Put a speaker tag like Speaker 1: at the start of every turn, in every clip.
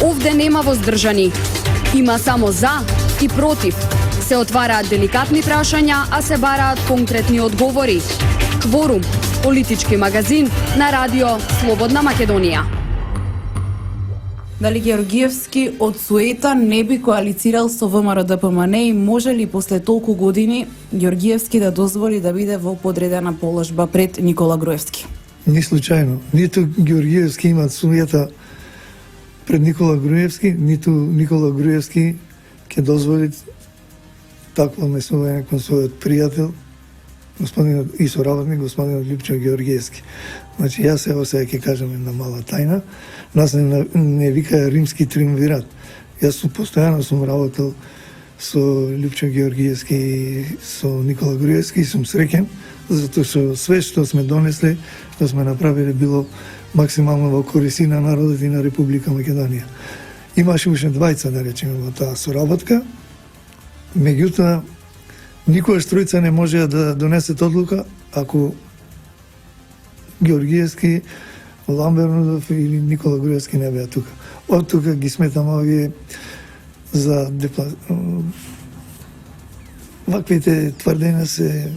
Speaker 1: Овде нема воздржани. Има само за и против. Се отвараат деликатни прашања, а се бараат конкретни одговори. Кворум, политички магазин на радио Слободна Македонија.
Speaker 2: Дали Георгиевски од суета не би коалицирал со ВМРО-ДПМН и може ли после толку години Георгиевски да дозволи да биде во подредена положба пред Никола Груевски?
Speaker 3: Ни случајно. Ниту Георгиевски имат суета пред Никола Груевски, ниту Никола Груевски ќе дозволи такво однесување кон својот пријател, господинот и соработник, господинот Лјупчо Георгиевски. Значи, јас се ќе кажам една мала тајна. Нас не викаја римски триумвират. Јас постојано сум работел со Лјупчо Георгиевски и со Никола Груевски и сум среќен, затоа што све што сме донесли, што сме направиле, било максимално во корист на народот и на Република Македонија. Имаше уште двајца, да речеме, во таа соработка, меѓутоа, никојаш тројца не можеа да донесат одлука ако Георгиевски, Ламбернудов или Никола Груевски не беа тука. Од тука ги сметам овие за ваквите тврдења се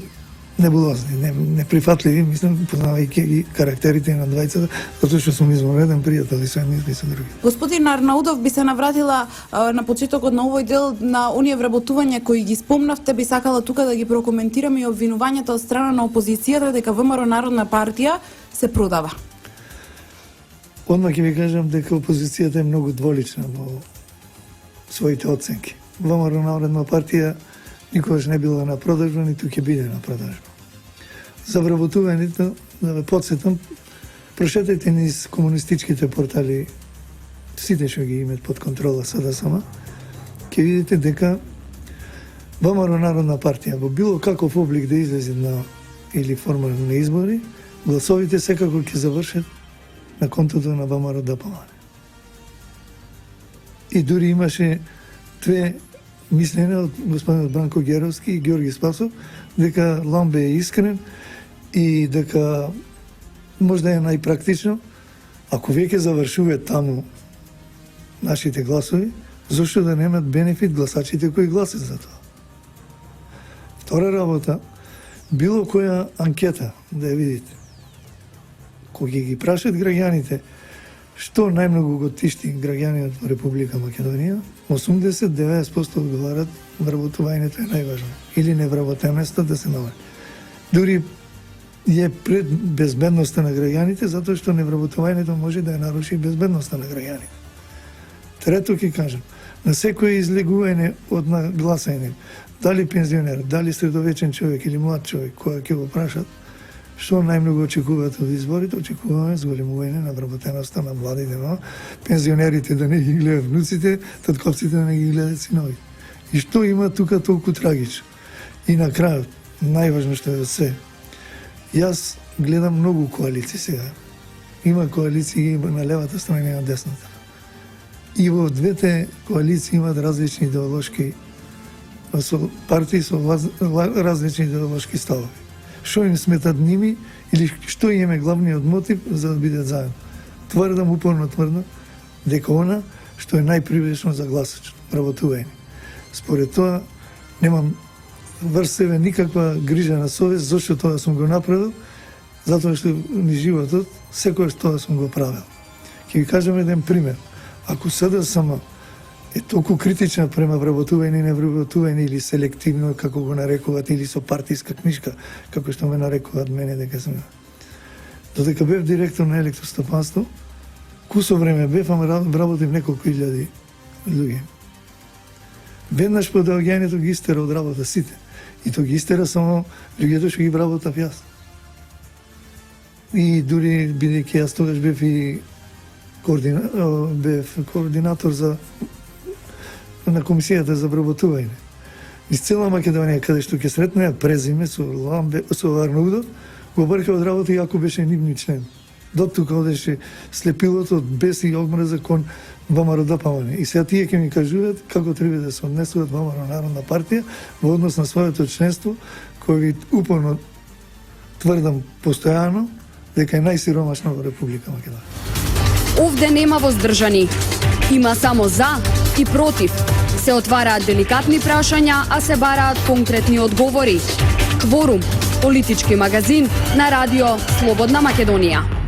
Speaker 3: небулозни, неприфатливи, мислам, познавајќи ги карактерите на двајцата, затоа што сум извонреден пријател и со едни и со други.
Speaker 2: Господин Арнаудов, би се навратила на почетокот на овој дел на оние вработувања кои ги спомнавте, би сакала тука да ги прокоментираме и обвинувањата од страна на опозицијата дека ВМРО Народна партија се продава.
Speaker 3: Одмah ќе ви кажам дека опозицијата е многу дволична во своите оценки. ВМРО Народна партија никогаш не била на продажба, ниту ќе биде на продажба. За вработувањето, да ве подсетам, прошетајте низ комунистичките портали, сите што ги имат под контрола СДСМ, ќе видите дека ВМРО Народна партија во било каков облик да излезе на или формално на избори, гласовите секако ќе завршат на контото на ВМРО-ДПМН. И дури имаше две мислење од господинот Бранко Геровски и Георги Спасов дека Ламбе е искрен и дека можда е најпрактично, ако веќе завршуваат таму нашите гласови, зошто да немат бенефит гласачите кои гласат за тоа? Втора работа, било која анкета да ја видите, кој ги прашат граѓаните што најмногу го тишти граѓанинот во Република Македонија, 80-90% одговарат вработувањето е најважно или невработеността да се намали. Дури е пред безбедноста на граѓаните, затоа што невработувањето може да ја наруши безбедноста на граѓаните. Трето ќе кажам, на секој излегување од гласање, дали пензионер, дали средовечен човек или млад човек, која ќе го прашат што најмногу очекуваат од изборите, очекуваме зголемување на вработеноста на младите, но пензионерите да не ги гледат внуците, татковците да не ги гледат синовите. И што има тука толку трагично? И на крајот, најважно што е се, јас гледам многу коалиции сега. Има коалиции на левата страна и на десната. И во двете коалиции имат различни идеолошки партии со различни идеолошки ставови. Што им сметат ними или што им е главниот мотив за да бидат заедно. Тврдам, упорно тврдам, дека она што е најпривлечно за гласач, вработување. Според тоа, немам врз себе никаква грижа на совест, зашто тоа сум го направил, затоа што ни животот, секојаш тоа сум го правил. Ќе ви кажам еден пример. Ако СДСМ е толку критична према вработување и невработување или селективно, како го нарекуваат, или со партиска книжка, како што ме нарекуваат мене дека сум. Додека бев директор на електростопанство, кусо време бев, ама работив неколку илјади луѓе. Веднаш по доаѓањето ги истера од работа сите. И тоа ги истера само луѓето што ги вработав јас. И дури бидејќи јас тогаш бев и координатор на комисијата за вработување. Из цела Македонија, каде што ќе сретнеа презиме со Арнаудов, го брка од работа иако беше нивни член. До тука одеше слепилото без и омрза кон ВМРО-ДПМН. И сега тие ќе ми кажуваат како треба да се однесуваат ВМРО Народна партија во однос на своето членство, кој ги упорно тврдам постојано дека е најсиромашна во Република Македонија.
Speaker 1: Овде нема воздржани. Има само за и против. Се отвараат деликатни прашања, а се бараат конкретни одговори. Кворум, политички магазин на радио Слободна Македонија.